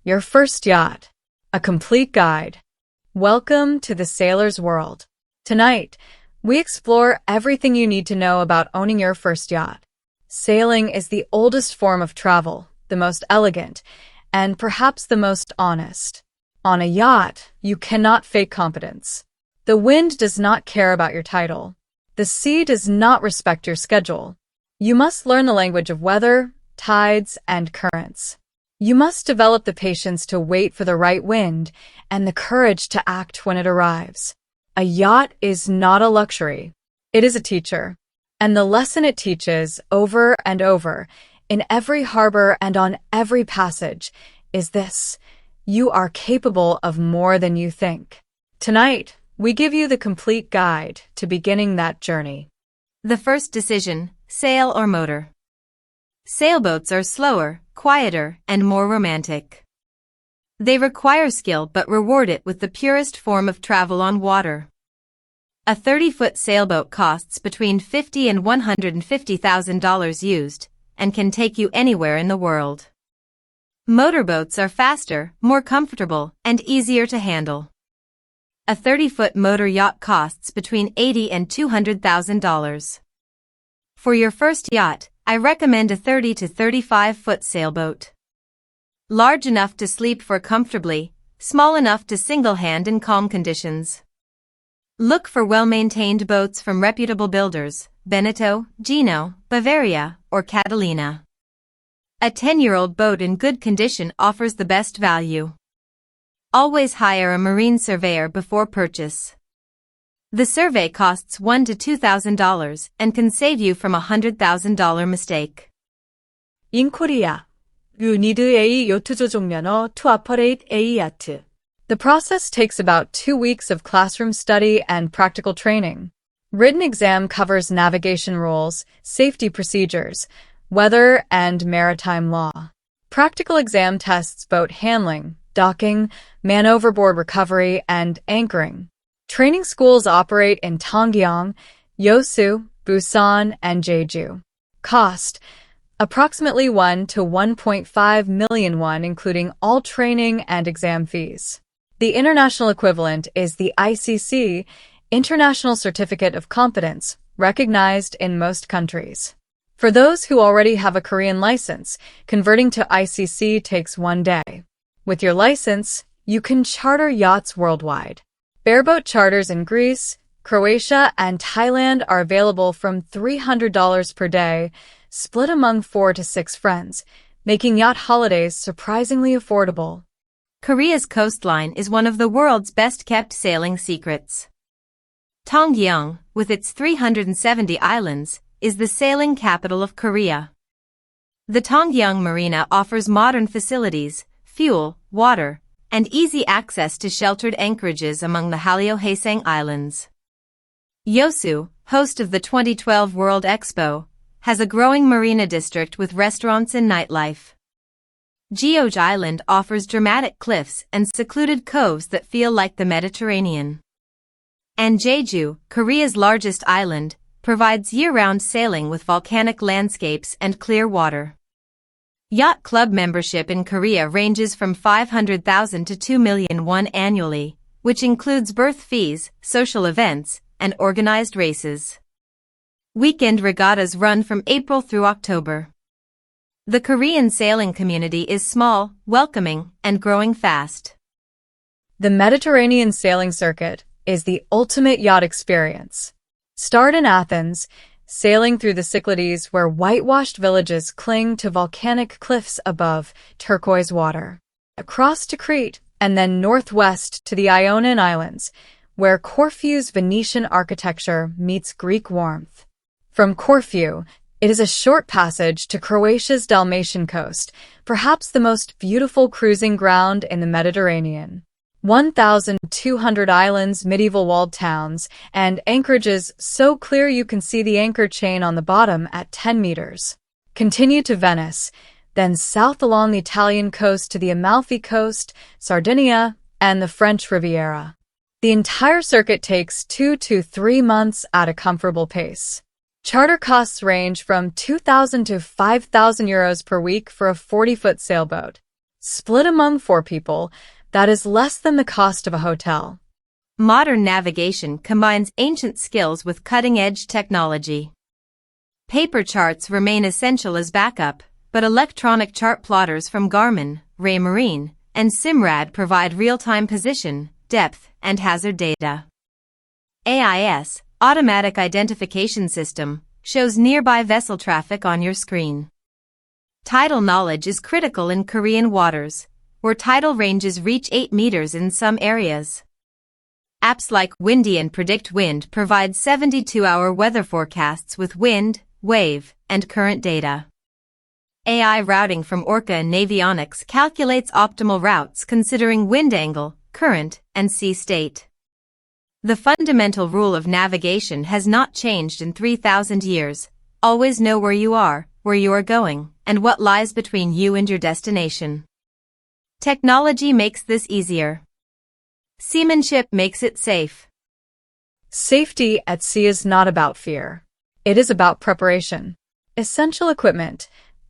Your first yacht. A complete guide. Welcome to the sailor's world. Tonight, we explore everything you need to know about owning your first yacht. Sailing is the oldest form of travel, the most elegant, and perhaps the most honest. On a yacht, you cannot fake competence. The wind does not care about your title. The sea does not respect your schedule. You must learn the language of weather, tides, and currents. You must develop the patience to wait for the right wind and the courage to act when it arrives. A yacht is not a luxury. It is a teacher. And the lesson it teaches over and over, in every harbor and on every passage, is this: you are capable of more than you think. Tonight, we give you the complete guide to beginning that journey. The first decision, sail or motor. Sailboats are slower, quieter, and more romantic. They require skill but reward it with the purest form of travel on water. A 30-foot sailboat costs between $50,000 and $150,000 used, and can take you anywhere in the world. Motorboats are faster, more comfortable, and easier to handle. A 30-foot motor yacht costs between $80,000 and $200,000. For your first yacht, I recommend a 30 to 35-foot sailboat. Large enough to sleep for comfortably, small enough to single-hand in calm conditions. Look for well-maintained boats from reputable builders, Beneteau, Gino, Bavaria, or Catalina. A 10-year-old boat in good condition offers the best value. Always hire a marine surveyor before purchase. The survey costs $1,000 to $2,000 and can save you from a $100,000 mistake. In Korea, you need a yacht 조종면허 to operate a yacht. The process takes about 2 weeks of classroom study and practical training. Written exam covers navigation rules, safety procedures, weather, and maritime law. Practical exam tests boat handling, docking, man-overboard recovery, and anchoring. Training schools operate in Tongyeong, Yeosu, Busan, and Jeju. Cost: approximately 1 to 1.5 million won, including all training and exam fees. The international equivalent is the ICC, International Certificate of Competence, recognized in most countries. For those who already have a Korean license, converting to ICC takes 1 day. With your license, you can charter yachts worldwide. Bareboat charters in Greece, Croatia, and Thailand are available from $300 per day, split among 4 to 6 friends, making yacht holidays surprisingly affordable. Korea's coastline is one of the world's best-kept sailing secrets. Tongyeong, with its 370 islands, is the sailing capital of Korea. The Tongyeong Marina offers modern facilities, fuel, water, and easy access to sheltered anchorages among the Hallyu Haesang Islands. Yeosu, host of the 2012 World Expo, has a growing marina district with restaurants and nightlife. Jeju Island offers dramatic cliffs and secluded coves that feel like the Mediterranean. And Jeju, Korea's largest island, provides year-round sailing with volcanic landscapes and clear water. Yacht club membership in Korea ranges from 500,000 to 2 million won annually, which includes berth fees, social events, and organized races. Weekend regattas run from April through October. The Korean sailing community is small, welcoming, and growing fast. The Mediterranean sailing circuit is the ultimate yacht experience. Start in Athens, sailing through the Cyclades where whitewashed villages cling to volcanic cliffs above turquoise water. Across to Crete, and then northwest to the Ionian Islands, where Corfu's Venetian architecture meets Greek warmth. From Corfu, it is a short passage to Croatia's Dalmatian coast, perhaps the most beautiful cruising ground in the Mediterranean. 1,200 islands, medieval walled towns, and anchorages so clear you can see the anchor chain on the bottom at 10 meters. Continue to Venice, then south along the Italian coast to the Amalfi Coast, Sardinia, and the French Riviera. The entire circuit takes 2 to 3 months at a comfortable pace. Charter costs range from €2,000 to €5,000 per week for a 40-foot sailboat. Split among 4 people, that is less than the cost of a hotel. Modern navigation combines ancient skills with cutting-edge technology. Paper charts remain essential as backup, but electronic chart plotters from Garmin, Raymarine, and Simrad provide real-time position, depth, and hazard data. AIS, Automatic Identification System, shows nearby vessel traffic on your screen. Tidal knowledge is critical in Korean waters, where tidal ranges reach 8 meters in some areas. Apps like Windy and Predict Wind provide 72-hour weather forecasts with wind, wave, and current data. AI routing from Orca and Navionics calculates optimal routes considering wind angle, current, and sea state. The fundamental rule of navigation has not changed in 3,000 years. Always know where you are going, and what lies between you and your destination. Technology makes this easier. Seamanship makes it safe. Safety at sea is not about fear. It is about preparation. Essential equipment.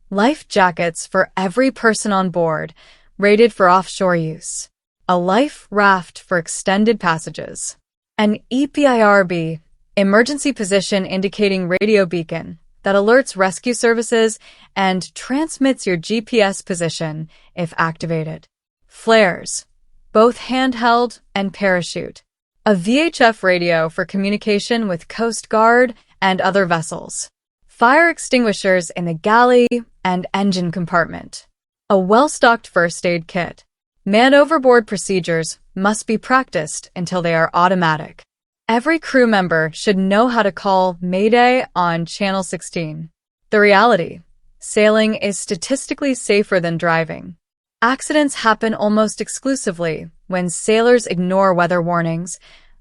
Life jackets for every person on board, rated for offshore use. A life raft for extended passages. An EPIRB, emergency position indicating radio beacon, that alerts rescue services and transmits your GPS position if activated. Flares, both handheld and parachute. A VHF radio for communication with Coast Guard and other vessels. Fire extinguishers in the galley and engine compartment. A well-stocked first aid kit. Man overboard procedures must be practiced until they are automatic. Every crew member should know how to call Mayday on Channel 16. The reality: sailing is statistically safer than driving. Accidents happen almost exclusively when sailors ignore weather warnings,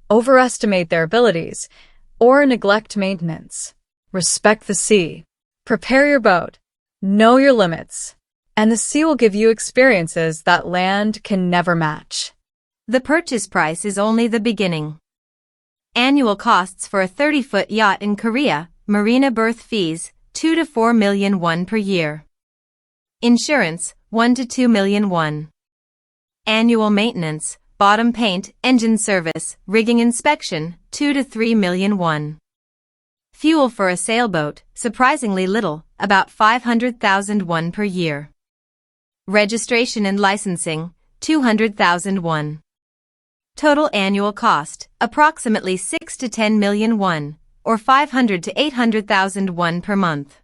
overestimate their abilities, or neglect maintenance. Respect the sea. Prepare your boat. Know your limits. And the sea will give you experiences that land can never match. The purchase price is only the beginning. Annual costs for a 30-foot yacht in Korea, marina berth fees, 2 to 4 million won per year. Insurance, 1 to 2 million won. Annual maintenance, bottom paint, engine service, rigging inspection, 2 to 3 million won. Fuel for a sailboat, surprisingly little, about 500,000 won per year. Registration and licensing, 200,000 won. Total annual cost, approximately 6 to 10 million won, or 500 to 800,000 won per month.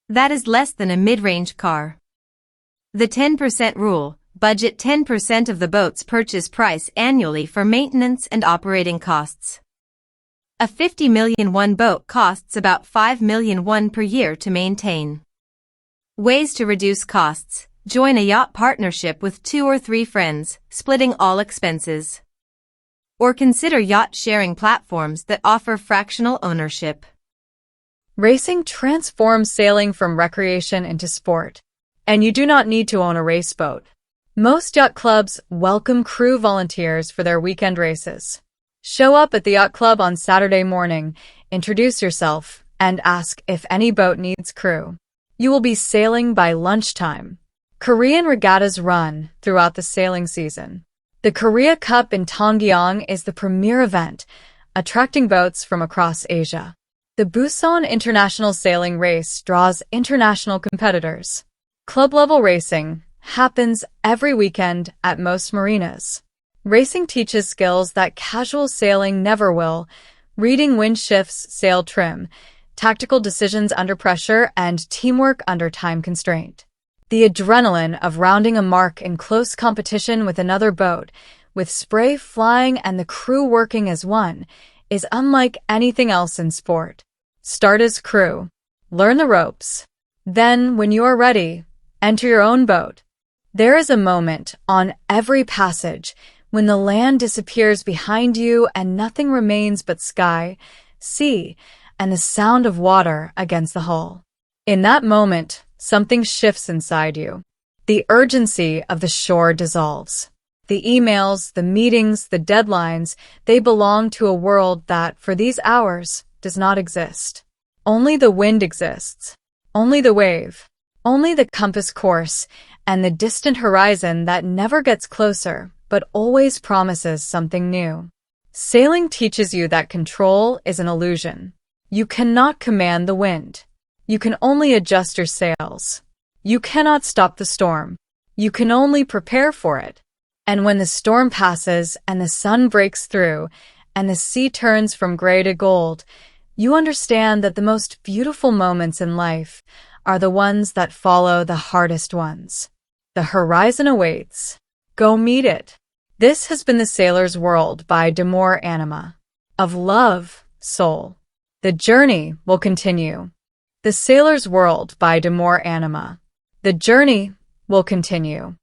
That is less than a mid-range car. The 10% rule, budget 10% of the boat's purchase price annually for maintenance and operating costs. A 50 million won boat costs about 5 million won per year to maintain. Ways to reduce costs. Join a yacht partnership with 2 or 3 friends, splitting all expenses. Or consider yacht sharing platforms that offer fractional ownership. Racing transforms sailing from recreation into sport, and you do not need to own a race boat. Most yacht clubs welcome crew volunteers for their weekend races. Show up at the yacht club on Saturday morning, introduce yourself, and ask if any boat needs crew. You will be sailing by lunchtime. Korean regattas run throughout the sailing season. The Korea Cup in Tongyeong is the premier event, attracting boats from across Asia. The Busan International Sailing Race draws international competitors. Club-level racing happens every weekend at most marinas. Racing teaches skills that casual sailing never will: reading wind shifts, sail trim, tactical decisions under pressure, and teamwork under time constraint. The adrenaline of rounding a mark in close competition with another boat, with spray flying and the crew working as one, is unlike anything else in sport. Start as crew. Learn the ropes. Then, when you are ready, enter your own boat. There is a moment on every passage when the land disappears behind you and nothing remains but sky, sea, and the sound of water against the hull. In that moment, something shifts inside you. The urgency of the shore dissolves. The emails, the meetings, the deadlines, they belong to a world that, for these hours, does not exist. Only the wind exists. Only the wave. Only the compass course, and the distant horizon that never gets closer, but always promises something new. Sailing teaches you that control is an illusion. You cannot command the wind. You can only adjust your sails. You cannot stop the storm. You can only prepare for it. And when the storm passes and the sun breaks through and the sea turns from gray to gold, you understand that the most beautiful moments in life are the ones that follow the hardest ones. The horizon awaits. Go meet it. This has been The Sailor's World by Anima. Of love, soul. The journey will continue. The Sailor's World by Anima. The journey will continue.